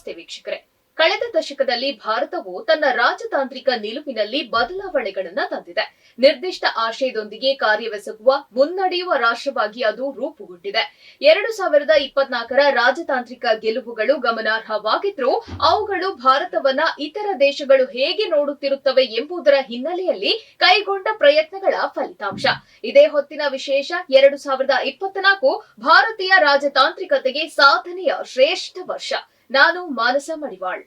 ನಮಸ್ತೆ ವೀಕ್ಷಕರೇ. ಕಳೆದ ದಶಕದಲ್ಲಿ ಭಾರತವು ತನ್ನ ರಾಜತಾಂತ್ರಿಕ ನಿಲುವಿನಲ್ಲಿ ಬದಲಾವಣೆಗಳನ್ನು ತಂದಿದೆ. ನಿರ್ದಿಷ್ಟ ಆಶಯದೊಂದಿಗೆ ಕಾರ್ಯವೆಸಗುವ ಮುನ್ನಡೆಯುವ ರಾಷ್ಟ್ರವಾಗಿ ಅದು ರೂಪುಗೊಂಡಿದೆ. 2024ರ ರಾಜತಾಂತ್ರಿಕ ಗೆಲುವುಗಳು ಗಮನಾರ್ಹವಾಗಿದ್ರೂ ಅವುಗಳು ಭಾರತವನ್ನ ಇತರ ದೇಶಗಳು ಹೇಗೆ ನೋಡುತ್ತಿರುತ್ತವೆ ಎಂಬುದರ ಹಿನ್ನೆಲೆಯಲ್ಲಿ ಕೈಗೊಂಡ ಪ್ರಯತ್ನಗಳ ಫಲಿತಾಂಶ. ಇದೇ ಹೊತ್ತಿನ ವಿಶೇಷ. 2024 ಭಾರತೀಯ ರಾಜತಾಂತ್ರಿಕತೆಗೆ ಸಾಧನೆಯ ಶ್ರೇಷ್ಠ ವರ್ಷ. ನಾನು ಮಾನಸ ಮಡಿವಾಳ್.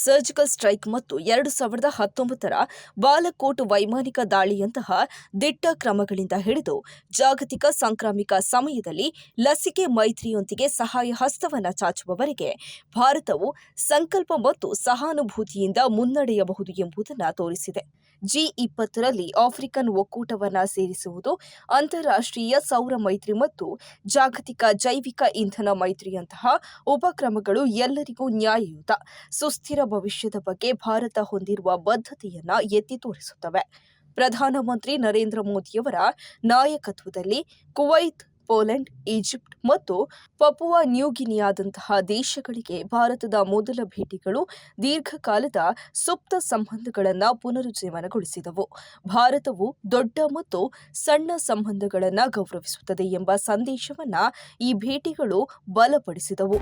ಸರ್ಜಿಕಲ್ ಸ್ಟ್ರೈಕ್ ಮತ್ತು 2019ರ ಬಾಲಕೋಟ್ ವೈಮಾನಿಕ ದಾಳಿಯಂತಹ ದಿಟ್ಟ ಕ್ರಮಗಳಿಂದ ಹಿಡಿದು ಜಾಗತಿಕ ಸಾಂಕ್ರಾಮಿಕ ಸಮಯದಲ್ಲಿ ಲಸಿಕೆ ಮೈತ್ರಿಯೊಂದಿಗೆ ಸಹಾಯ ಹಸ್ತವನ್ನು ಚಾಚುವವರೆಗೆ ಭಾರತವು ಸಂಕಲ್ಪ ಮತ್ತು ಸಹಾನುಭೂತಿಯಿಂದ ಮುನ್ನಡೆಯಬಹುದು ಎಂಬುದನ್ನು ತೋರಿಸಿದೆ. G20ರಲ್ಲಿ ಆಫ್ರಿಕನ್ ಒಕ್ಕೂಟವನ್ನು ಸೇರಿಸುವುದು, ಅಂತಾರಾಷ್ಟ್ರೀಯ ಸೌರ ಮೈತ್ರಿ ಮತ್ತು ಜಾಗತಿಕ ಜೈವಿಕ ಇಂಧನ ಮೈತ್ರಿಯಂತಹ ಉಪಕ್ರಮಗಳು ಎಲ್ಲರಿಗೂ ನ್ಯಾಯಯುತ, ಸುಸ್ಥಿರ ಭವಿಷ್ಯದ ಬಗ್ಗೆ ಭಾರತ ಹೊಂದಿರುವ ಬದ್ಧತೆಯನ್ನು ಎತ್ತಿ ತೋರಿಸುತ್ತವೆ. ಪ್ರಧಾನಮಂತ್ರಿ ನರೇಂದ್ರ ಮೋದಿಯವರ ನಾಯಕತ್ವದಲ್ಲಿ ಕುವೈತ್, ಪೋಲೆಂಡ್, ಈಜಿಪ್ಟ್ ಮತ್ತು ಪಪುವಾ ನ್ಯೂಗಿನಿಯಾದಂತಹ ದೇಶಗಳಿಗೆ ಭಾರತದ ಮೊದಲ ಭೇಟಿಗಳು ದೀರ್ಘಕಾಲದ ಸುಪ್ತ ಸಂಬಂಧಗಳನ್ನು ಪುನರುಜ್ಜೀವನಗೊಳಿಸಿದವು. ಭಾರತವು ದೊಡ್ಡ ಮತ್ತು ಸಣ್ಣ ಸಂಬಂಧಗಳನ್ನು ಗೌರವಿಸುತ್ತದೆ ಎಂಬ ಸಂದೇಶವನ್ನು ಈ ಭೇಟಿಗಳು ಬಲಪಡಿಸಿದವು.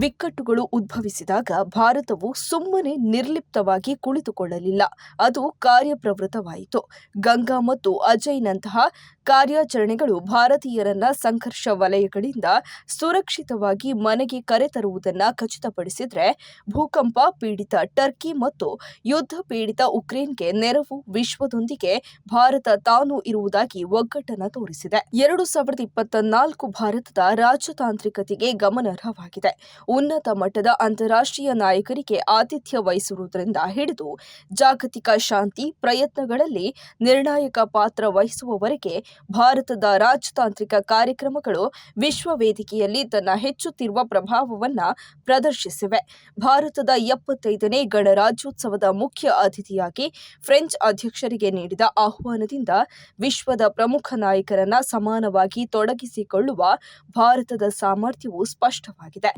ಬಿಕ್ಕಟ್ಟುಗಳು ಉದ್ಭವಿಸಿದಾಗ ಭಾರತವು ಸುಮ್ಮನೆ ನಿರ್ಲಿಪ್ತವಾಗಿ ಕುಳಿತುಕೊಳ್ಳಲಿಲ್ಲ. ಅದು ಕಾರ್ಯಪ್ರವೃತ್ತವಾಯಿತು. ಗಂಗಾ ಮತ್ತು ಅಜಯ್ನಂತಹ ಕಾರ್ಯಾಚರಣೆಗಳು ಭಾರತೀಯರನ್ನ ಸಂಘರ್ಷ ವಲಯಗಳಿಂದ ಸುರಕ್ಷಿತವಾಗಿ ಮನೆಗೆ ಕರೆತರುವುದನ್ನು ಖಚಿತಪಡಿಸಿದರೆ, ಭೂಕಂಪ ಪೀಡಿತ ಟರ್ಕಿ ಮತ್ತು ಯುದ್ಧ ಪೀಡಿತ ಉಕ್ರೇನ್ಗೆ ನೆರವು ವಿಶ್ವದೊಂದಿಗೆ ಭಾರತ ತಾನು ಇರುವುದಾಗಿ ಒಗ್ಗಟ್ಟನ್ನು ತೋರಿಸಿದೆ. 2024 ಭಾರತದ ರಾಜತಾಂತ್ರಿಕತೆಗೆ ಗಮನಾರ್ಹವಾಗಿದೆ. ಉನ್ನತ ಮಟ್ಟದ ಅಂತಾರಾಷ್ಟ್ರೀಯ ನಾಯಕರಿಗೆ ಆತಿಥ್ಯ ವಹಿಸುವುದರಿಂದ ಹಿಡಿದು ಜಾಗತಿಕ ಶಾಂತಿ ಪ್ರಯತ್ನಗಳಲ್ಲಿ ನಿರ್ಣಾಯಕ ಪಾತ್ರ ವಹಿಸುವವರೆಗೆ ಭಾರತದ ರಾಜತಾಂತ್ರಿಕ ಕಾರ್ಯಕ್ರಮಗಳು ವಿಶ್ವ ವೇದಿಕೆಯಲ್ಲಿ ತನ್ನ ಹೆಚ್ಚುತ್ತಿರುವ ಪ್ರಭಾವವನ್ನು ಪ್ರದರ್ಶಿಸಿವೆ. ಭಾರತದ 75ನೇ ಗಣರಾಜ್ಯೋತ್ಸವದ ಮುಖ್ಯ ಅತಿಥಿಯಾಗಿ ಫ್ರೆಂಚ್ ಅಧ್ಯಕ್ಷರಿಗೆ ನೀಡಿದ ಆಹ್ವಾನದಿಂದ ವಿಶ್ವದ ಪ್ರಮುಖ ನಾಯಕರನ್ನ ಸಮಾನವಾಗಿ ತೊಡಗಿಸಿಕೊಳ್ಳುವ ಭಾರತದ ಸಾಮರ್ಥ್ಯವು ಸ್ಪಷ್ಟವಾಗಿದೆ.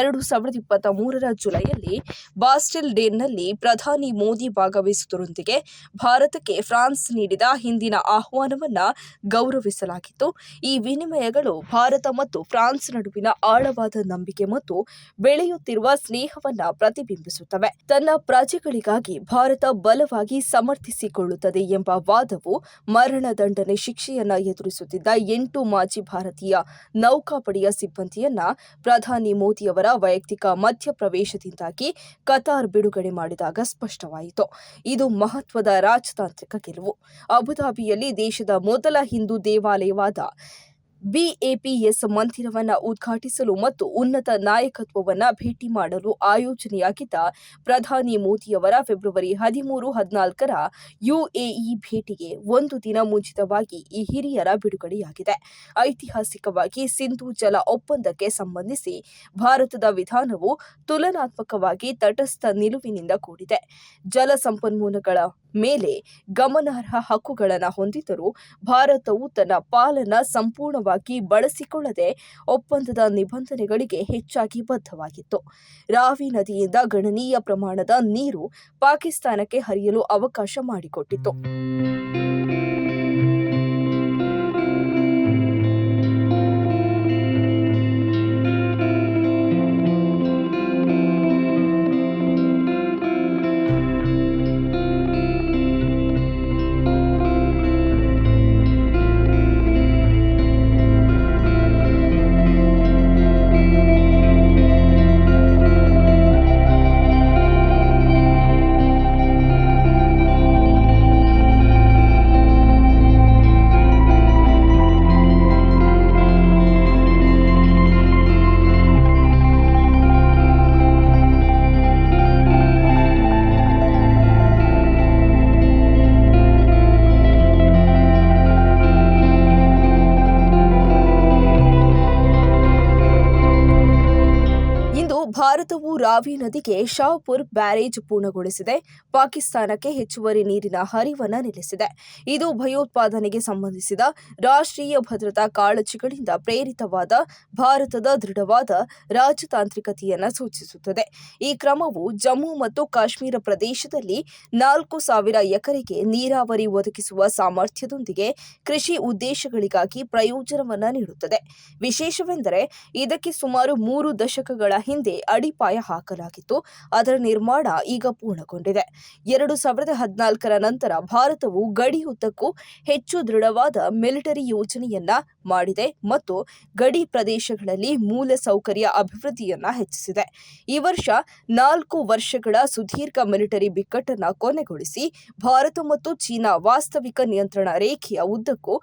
2023 ಜುಲೈಯಲ್ಲಿ ಬಾಸ್ಟಿಲ್ ಡೇನಲ್ಲಿ ಪ್ರಧಾನಿ ಮೋದಿ ಭಾಗವಹಿಸುವುದರೊಂದಿಗೆ ಭಾರತಕ್ಕೆ ಫ್ರಾನ್ಸ್ ನೀಡಿದ ಹಿಂದಿನ ಆಹ್ವಾನವನ್ನು ಗೌರವಿಸಲಾಗಿತ್ತು. ಈ ವಿನಿಮಯಗಳು ಭಾರತ ಮತ್ತು ಫ್ರಾನ್ಸ್ ನಡುವಿನ ಆಳವಾದ ನಂಬಿಕೆ ಮತ್ತು ಬೆಳೆಯುತ್ತಿರುವ ಸ್ನೇಹವನ್ನು ಪ್ರತಿಬಿಂಬಿಸುತ್ತವೆ. ತನ್ನ ಪ್ರಜೆಗಳಿಗಾಗಿ ಭಾರತ ಬಲವಾಗಿ ಸಮರ್ಥಿಸಿಕೊಳ್ಳುತ್ತದೆ ಎಂಬ ವಾದವು ಮರಣದಂಡನೆ ಶಿಕ್ಷೆಯನ್ನ ಎದುರಿಸುತ್ತಿದ್ದ 8 ಮಾಜಿ ಭಾರತೀಯ ನೌಕಾಪಡೆಯ ಸಿಬ್ಬಂದಿಯನ್ನ ಪ್ರಧಾನಿ ಮೋದಿಯವರ ವೈಯಕ್ತಿಕ ಮಧ್ಯಪ್ರವೇಶದಿಂದಾಗಿ ಕತಾರ್ ಬಿಡುಗಡೆ ಮಾಡಿದಾಗ ಸ್ಪಷ್ಟವಾಯಿತು. ಇದು ಮಹತ್ವದ ರಾಜತಾಂತ್ರಿಕ ಗೆಲುವು. ಅಬುಧಾಬಿಯಲ್ಲಿ ದೇಶದ ಮೊದಲ ಹಿಂದೂ ದೇವಾಲಯವಾದ BAPS ಮಂದಿರವನ್ನು ಉದ್ಘಾಟಿಸಲು ಮತ್ತು ಉನ್ನತ ನಾಯಕತ್ವವನ್ನು ಭೇಟಿ ಮಾಡಲು ಆಯೋಜನೆಯಾಗಿದ್ದ ಪ್ರಧಾನಿ ಮೋದಿಯವರ ಫೆಬ್ರವರಿ 13-14ರ UAE ಭೇಟಿಗೆ ಒಂದು ದಿನ ಮುಂಚಿತವಾಗಿ ಈ ಹಿರಿಯರ ಬಿಡುಗಡೆಯಾಗಿದೆ. ಐತಿಹಾಸಿಕವಾಗಿ ಸಿಂಧೂ ಜಲ ಒಪ್ಪಂದಕ್ಕೆ ಸಂಬಂಧಿಸಿ ಭಾರತದ ವಿಧಾನವು ತುಲನಾತ್ಮಕವಾಗಿ ತಟಸ್ಥ ನಿಲುವಿನಿಂದ ಕೂಡಿದೆ. ಜಲ ಸಂಪನ್ಮೂಲಗಳ ಮೇಲೆ ಗಮನಾರ್ಹ ಹಕ್ಕುಗಳನ್ನು ಹೊಂದಿದ್ದರೂ ಭಾರತವು ತನ್ನ ಪಾಲನ್ನು ಸಂಪೂರ್ಣವಾಗಿ ಬಳಸಿಕೊಳ್ಳದೆ ಒಪ್ಪಂದದ ನಿಬಂಧನೆಗಳಿಗೆ ಹೆಚ್ಚಾಗಿ ಬದ್ಧವಾಗಿತ್ತು. ರಾವಿ ನದಿಯಿಂದ ಗಣನೀಯ ಪ್ರಮಾಣದ ನೀರು ಪಾಕಿಸ್ತಾನಕ್ಕೆ ಹರಿಯಲು ಅವಕಾಶ ಮಾಡಿಕೊಟ್ಟಿತು. ಭಾರತವು ರಾವಿ ನದಿಗೆ ಶಾಹಪುರ್ ಬ್ಯಾರೇಜ್ ಪೂರ್ಣಗೊಳಿಸಿದೆ. ಪಾಕಿಸ್ತಾನಕ್ಕೆ ಹೆಚ್ಚುವರಿ ನೀರಿನ ಹರಿವನ್ನು ನಿಲ್ಲಿಸಿದೆ. ಇದು ಭಯೋತ್ಪಾದನೆಗೆ ಸಂಬಂಧಿಸಿದ ರಾಷ್ಟ್ರೀಯ ಭದ್ರತಾ ಕಾಳಜಿಗಳಿಂದ ಪ್ರೇರಿತವಾದ ಭಾರತದ ದೃಢವಾದ ರಾಜತಾಂತ್ರಿಕತೆಯನ್ನು ಸೂಚಿಸುತ್ತದೆ. ಈ ಕ್ರಮವು ಜಮ್ಮು ಮತ್ತು ಕಾಶ್ಮೀರ ಪ್ರದೇಶದಲ್ಲಿ 4,000 ಎಕರೆಗೆ ನೀರಾವರಿ ಒದಗಿಸುವ ಸಾಮರ್ಥ್ಯದೊಂದಿಗೆ ಕೃಷಿ ಉದ್ದೇಶಗಳಿಗಾಗಿ ಪ್ರಯೋಜನವನ್ನು ನೀಡುತ್ತದೆ. ವಿಶೇಷವೆಂದರೆ ಇದಕ್ಕೆ ಸುಮಾರು 3 ದಶಕಗಳ ಹಿಂದೆ ಅಡಿಪಾಯ ಹಾಕಲಾಗಿತ್ತು. ಅದರ ನಿರ್ಮಾಣ ಈಗ ಪೂರ್ಣಗೊಂಡಿದೆ. 2014ರ ನಂತರ ಭಾರತವು ಗಡಿಯುದ್ದಕ್ಕೂ ಹೆಚ್ಚು ದೃಢವಾದ ಮಿಲಿಟರಿ ಯೋಜನೆಯನ್ನ ಮಾಡಿದೆ ಮತ್ತು ಗಡಿ ಪ್ರದೇಶಗಳಲ್ಲಿ ಮೂಲಸೌಕರ್ಯ ಅಭಿವೃದ್ಧಿಯನ್ನ ಹೆಚ್ಚಿಸಿದೆ. ಈ ವರ್ಷ 4 ವರ್ಷಗಳ ಸುದೀರ್ಘ ಮಿಲಿಟರಿ ಬಿಕ್ಕಟ್ಟನ್ನು ಕೊನೆಗೊಳಿಸಿ ಭಾರತ ಮತ್ತು ಚೀನಾ ವಾಸ್ತವಿಕ ನಿಯಂತ್ರಣ ರೇಖೆಯ ಉದ್ದಕ್ಕೂ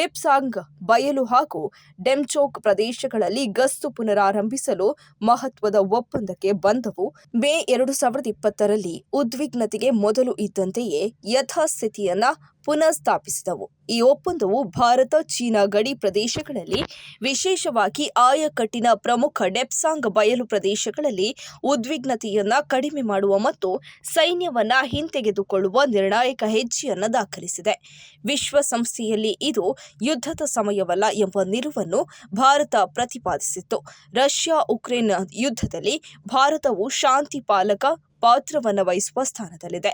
ಡಿಪ್ಸಾಂಗ್ ಬಯಲು ಹಾಗೂ ಡೆಮ್ಚೋಕ್ ಪ್ರದೇಶಗಳಲ್ಲಿ ಗಸ್ತು ಪುನರಾರಂಭಿಸಲು ಮಹತ್ವದ ಒಪ್ಪಂದಕ್ಕೆ ಬಂದವು. ಮೇ 2020ರಲ್ಲಿ ಉದ್ವಿಗ್ನತೆಗೆ ಮೊದಲು ಇದ್ದಂತೆಯೇ ಯಥಾಸ್ಥಿತಿಯನ್ನ ಪುನಃಸ್ಥಾಪಿಸಿದವು. ಈ ಒಪ್ಪಂದವು ಭಾರತ ಚೀನಾ ಗಡಿ ಪ್ರದೇಶಗಳಲ್ಲಿ ವಿಶೇಷವಾಗಿ ಆಯಕಟ್ಟಿನ ಪ್ರಮುಖ ಡೆಪ್ಸಾಂಗ್ ಬಯಲು ಪ್ರದೇಶಗಳಲ್ಲಿ ಉದ್ವಿಗ್ನತೆಯನ್ನ ಕಡಿಮೆ ಮಾಡುವ ಮತ್ತು ಸೈನ್ಯವನ್ನ ಹಿಂತೆಗೆದುಕೊಳ್ಳುವ ನಿರ್ಣಾಯಕ ಹೆಜ್ಜೆಯನ್ನು ದಾಖಲಿಸಿದೆ. ವಿಶ್ವಸಂಸ್ಥೆಯಲ್ಲಿ ಇದು ಯುದ್ಧದ ಸಮಯವಲ್ಲ ಎಂಬ ನಿಲುವನ್ನು ಭಾರತ ಪ್ರತಿಪಾದಿಸಿತ್ತು. ರಷ್ಯಾ ಉಕ್ರೇನ್ ಯುದ್ಧದಲ್ಲಿ ಭಾರತವು ಶಾಂತಿ ಪಾಲಕ ಪಾತ್ರವನ್ನು ವಹಿಸುವ ಸ್ಥಾನದಲ್ಲಿದೆ.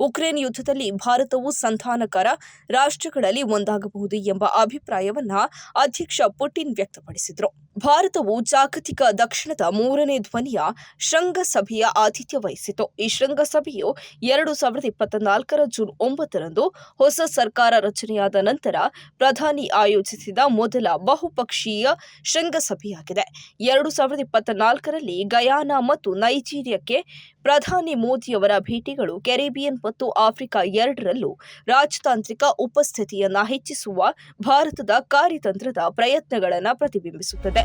ಉಕ್ರೇನ್ ಯುದ್ಧದಲ್ಲಿ ಭಾರತವು ಸಂಧಾನಕಾರ ರಾಷ್ಟ್ರಗಳಲ್ಲಿ ಒಂದಾಗಬಹುದು ಎಂಬ ಅಭಿಪ್ರಾಯವನ್ನು ಅಧ್ಯಕ್ಷ ಪುಟಿನ್ ವ್ಯಕ್ತಪಡಿಸಿದರು. ಭಾರತವು ಜಾಗತಿಕ ದಕ್ಷಿಣದ 3ನೇ ಧ್ವನಿಯ ಶೃಂಗಸಭೆಯ ಆತಿಥ್ಯ ವಹಿಸಿತು. ಈ ಶೃಂಗಸಭೆಯು 2024ರ ಜೂನ್ 9ರಂದು ಹೊಸ ಸರ್ಕಾರ ರಚನೆಯಾದ ನಂತರ ಪ್ರಧಾನಿ ಆಯೋಜಿಸಿದ ಮೊದಲ ಬಹುಪಕ್ಷೀಯ ಶೃಂಗಸಭೆಯಾಗಿದೆ. 2024ರಲ್ಲಿ ಗಯಾನಾ ಮತ್ತು ನೈಜೀರಿಯಾಕ್ಕೆ ಪ್ರಧಾನಿ ಮೋದಿಯವರ ಭೇಟಿಗಳು ಕೆರಿಬಿಯನ್ ಮತ್ತು ಆಫ್ರಿಕಾ ಎರಡರಲ್ಲೂ ರಾಜತಾಂತ್ರಿಕ ಉಪಸ್ಥಿತಿಯನ್ನು ಹೆಚ್ಚಿಸುವ ಭಾರತದ ಕಾರ್ಯತಂತ್ರದ ಪ್ರಯತ್ನಗಳನ್ನು ಪ್ರತಿಬಿಂಬಿಸುತ್ತದೆ.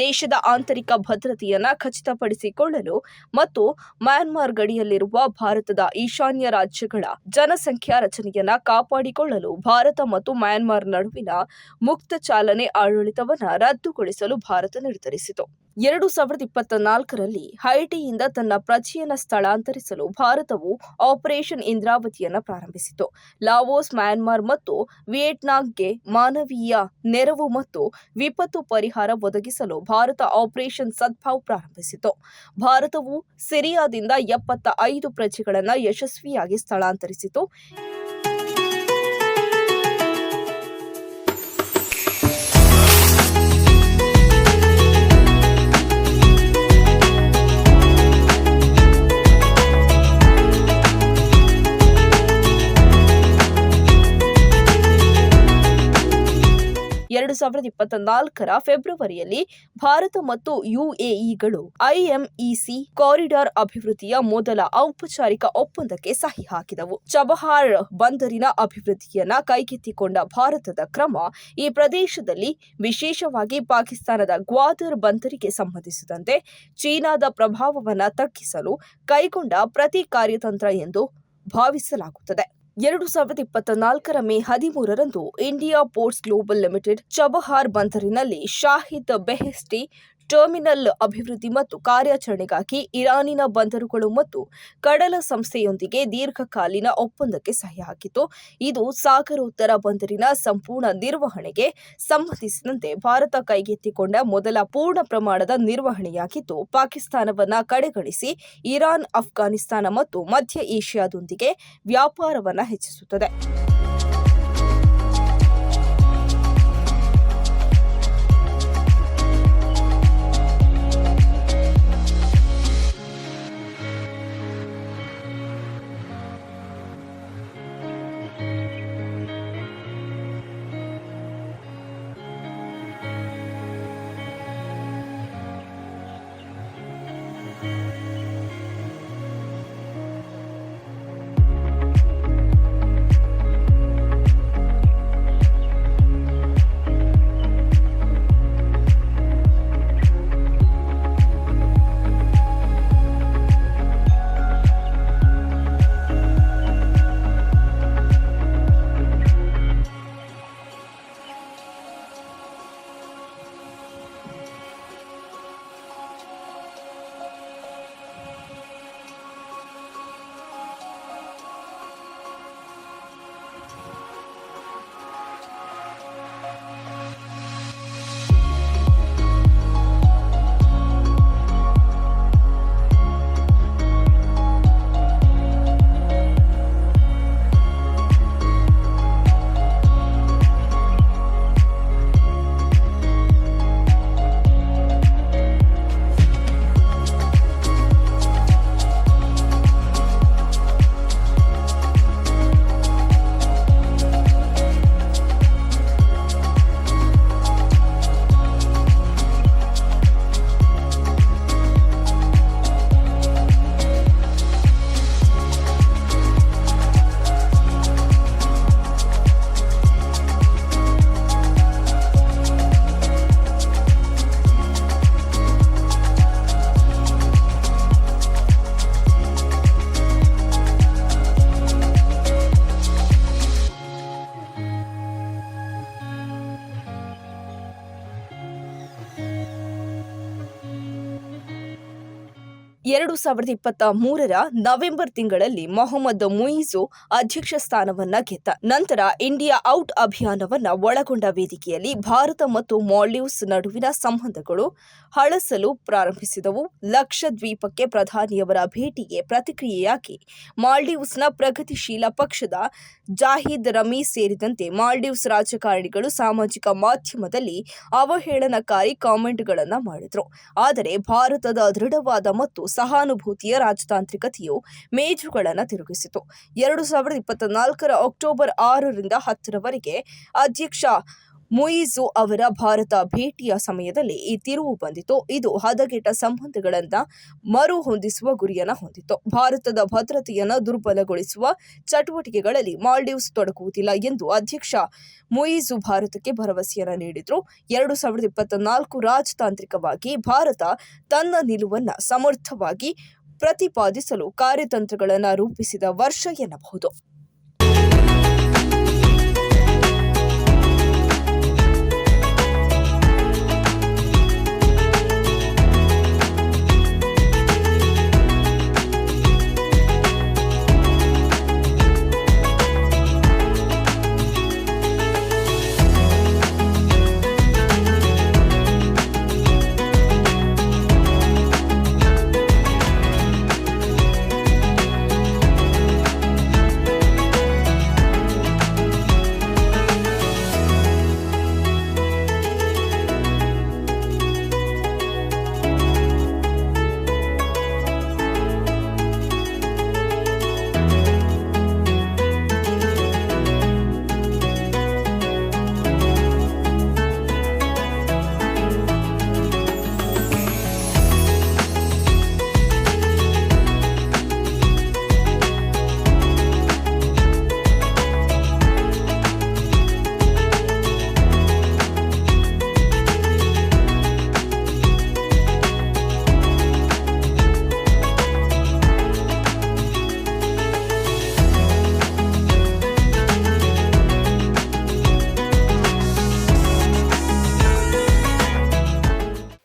ದೇಶದ ಆಂತರಿಕ ಭದ್ರತೆಯನ್ನು ಖಚಿತಪಡಿಸಿಕೊಳ್ಳಲು ಮತ್ತು ಮ್ಯಾನ್ಮಾರ್ ಗಡಿಯಲ್ಲಿರುವ ಭಾರತದ ಈಶಾನ್ಯ ರಾಜ್ಯಗಳ ಜನಸಂಖ್ಯಾ ರಚನೆಯನ್ನ ಕಾಪಾಡಿಕೊಳ್ಳಲು ಭಾರತ ಮತ್ತು ಮ್ಯಾನ್ಮಾರ್ ನಡುವಿನ ಮುಕ್ತ ಚಾಲನೆ ಆಡಳಿತವನ್ನು ರದ್ದುಗೊಳಿಸಲು ಭಾರತ ನಿರ್ಧರಿಸಿತು. 2024ರಲ್ಲಿ ಹೈಟಿಯಿಂದ ತನ್ನ ಪ್ರಜೆಯನ್ನು ಸ್ಥಳಾಂತರಿಸಲು ಭಾರತವು ಆಪರೇಷನ್ ಇಂದ್ರಾವತಿಯನ್ನು ಪ್ರಾರಂಭಿಸಿತು. ಲಾವೋಸ್, ಮ್ಯಾನ್ಮಾರ್ ಮತ್ತು ವಿಯೆಟ್ನಾಂಗೆ ಮಾನವೀಯ ನೆರವು ಮತ್ತು ವಿಪತ್ತು ಪರಿಹಾರ ಒದಗಿಸಲು ಭಾರತ ಆಪರೇಷನ್ ಸದ್ಭಾವ್ ಪ್ರಾರಂಭಿಸಿತು. ಭಾರತವು ಸಿರಿಯಾದಿಂದ 75 ಪ್ರಜೆಗಳನ್ನು ಯಶಸ್ವಿಯಾಗಿ ಸ್ಥಳಾಂತರಿಸಿತು. ಫೆಬ್ರವರಿಯಲ್ಲಿ ಭಾರತ ಮತ್ತು ಯುಎಇಗಳು ಐಎಂಇಸಿ ಕಾರಿಡಾರ್ ಅಭಿವೃದ್ಧಿಯ ಮೊದಲ ಔಪಚಾರಿಕ ಒಪ್ಪಂದಕ್ಕೆ ಸಹಿ ಹಾಕಿದವು. ಚಬಹಾರ್ ಬಂದರಿನ ಅಭಿವೃದ್ಧಿಯನ್ನ ಕೈಗೆತ್ತಿಕೊಂಡ ಭಾರತದ ಕ್ರಮ ಈ ಪ್ರದೇಶದಲ್ಲಿ, ವಿಶೇಷವಾಗಿ ಪಾಕಿಸ್ತಾನದ ಗ್ವಾದರ್ ಬಂದರಿಗೆ ಸಂಬಂಧಿಸಿದಂತೆ ಚೀನಾದ ಪ್ರಭಾವವನ್ನು ತಗ್ಗಿಸಲು ಕೈಗೊಂಡ ಪ್ರತಿ ಕಾರ್ಯತಂತ್ರ ಎಂದು ಭಾವಿಸಲಾಗುತ್ತದೆ. 2024 ಮೇ 13ರಂದು India Ports Global Limited Chabahar ಬಂದರಿನಲ್ಲಿ ಶಾಹಿದ್ ಬೆಹೆಸ್ಟಿ ಟರ್ಮಿನಲ್ ಅಭಿವೃದ್ಧಿ ಮತ್ತು ಕಾರ್ಯಾಚರಣೆಗಾಗಿ ಇರಾನಿನ ಬಂದರುಗಳು ಮತ್ತು ಕಡಲ ಸಂಸ್ಥೆಯೊಂದಿಗೆ ದೀರ್ಘಕಾಲೀನ ಒಪ್ಪಂದಕ್ಕೆ ಸಹಿ ಹಾಕಿತು. ಇದು ಸಾಗರೋತ್ತರ ಬಂದರಿನ ಸಂಪೂರ್ಣ ನಿರ್ವಹಣೆಗೆ ಸಂಬಂಧಿಸಿದಂತೆ ಭಾರತ ಕೈಗೆತ್ತಿಕೊಂಡ ಮೊದಲ ಪೂರ್ಣ ಪ್ರಮಾಣದ ನಿರ್ವಹಣೆಯಾಗಿದ್ದು, ಪಾಕಿಸ್ತಾನವನ್ನು ಕಡೆಗಣಿಸಿ ಇರಾನ್, ಅಫ್ಘಾನಿಸ್ತಾನ ಮತ್ತು ಮಧ್ಯ ಏಷ್ಯಾದೊಂದಿಗೆ ವ್ಯಾಪಾರವನ್ನು ಹೆಚ್ಚಿಸುತ್ತದೆ. ಎರಡು 2023ರ ನವೆಂಬರ್ ತಿಂಗಳಲ್ಲಿ ಮೊಹಮ್ಮದ್ ಮುಯಿಜು ಅಧ್ಯಕ್ಷ ಸ್ಥಾನವನ್ನ ಗೆದ್ದ ನಂತರ ಇಂಡಿಯಾ ಔಟ್ ಅಭಿಯಾನವನ್ನ ಒಳಗೊಂಡ ವೇದಿಕೆಯಲ್ಲಿ ಭಾರತ ಮತ್ತು ಮಾಲ್ಡೀವ್ಸ್ ನಡುವಿನ ಸಂಬಂಧಗಳು ಹಳಸಲು ಪ್ರಾರಂಭಿಸಿದವು. ಲಕ್ಷದ್ವೀಪಕ್ಕೆ ಪ್ರಧಾನಿಯವರ ಭೇಟಿಗೆ ಪ್ರತಿಕ್ರಿಯೆಯಾಗಿ ಮಾಲ್ಡೀವ್ಸ್ನ ಪ್ರಗತಿಶೀಲ ಪಕ್ಷದ ಜಾಹಿದ್ ರಮೀಸ್ ಸೇರಿದಂತೆ ಮಾಲ್ಡೀವ್ಸ್ ರಾಜಕಾರಣಿಗಳು ಸಾಮಾಜಿಕ ಮಾಧ್ಯಮದಲ್ಲಿ ಅವಹೇಳನಕಾರಿ ಕಾಮೆಂಟ್ಗಳನ್ನು ಮಾಡಿದರು. ಆದರೆ ಭಾರತದ ದೃಢವಾದ ಮತ್ತು ಸಹಾನುಭೂತಿಯ ರಾಜತಾಂತ್ರಿಕತೆಯು ಮೇಜುಗಳನ್ನು ತಿರುಗಿಸಿತು. 2024ರ ಅಕ್ಟೋಬರ್ 6ರಿಂದ 10ರವರೆಗೆ ಅಧ್ಯಕ್ಷ ಮುಯಿಜು ಅವರ ಭಾರತ ಭೇಟಿಯ ಸಮಯದಲ್ಲಿ ಈ ತಿರುವು ಬಂದಿತು. ಇದು ಹದಗೆಟ್ಟ ಸಂಬಂಧಗಳನ್ನ ಮರು ಹೊಂದಿಸುವ ಗುರಿಯನ್ನ ಹೊಂದಿತ್ತು. ಭಾರತದ ಭದ್ರತೆಯನ್ನು ದುರ್ಬಲಗೊಳಿಸುವ ಚಟುವಟಿಕೆಗಳಲ್ಲಿ ಮಾಲ್ಡೀವ್ಸ್ ತೊಡಗುವುದಿಲ್ಲ ಎಂದು ಅಧ್ಯಕ್ಷ ಮುಯಿಜು ಭಾರತಕ್ಕೆ ಭರವಸೆಯನ್ನ ನೀಡಿದ್ರು. 2024 ರಾಜತಾಂತ್ರಿಕವಾಗಿ ಭಾರತ ತನ್ನ ನಿಲುವನ್ನ ಸಮರ್ಥವಾಗಿ ಪ್ರತಿಪಾದಿಸಲು ಕಾರ್ಯತಂತ್ರಗಳನ್ನು ರೂಪಿಸಿದ ವರ್ಷ ಎನ್ನಬಹುದು.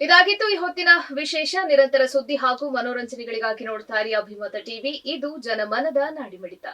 ಇದಾಗಿತ್ತು ಈ ಹೊತ್ತಿನ ವಿಶೇಷ. ನಿರಂತರ ಸುದ್ದಿ ಹಾಗೂ ಮನೋರಂಜನೆಗಳಿಗಾಗಿ ನೋಡ್ತಾ ಇರಿ ಅಭಿಮತ ಟಿವಿ. ಇದು ಜನಮನದ ನಾಡಿಮಿಡಿತ.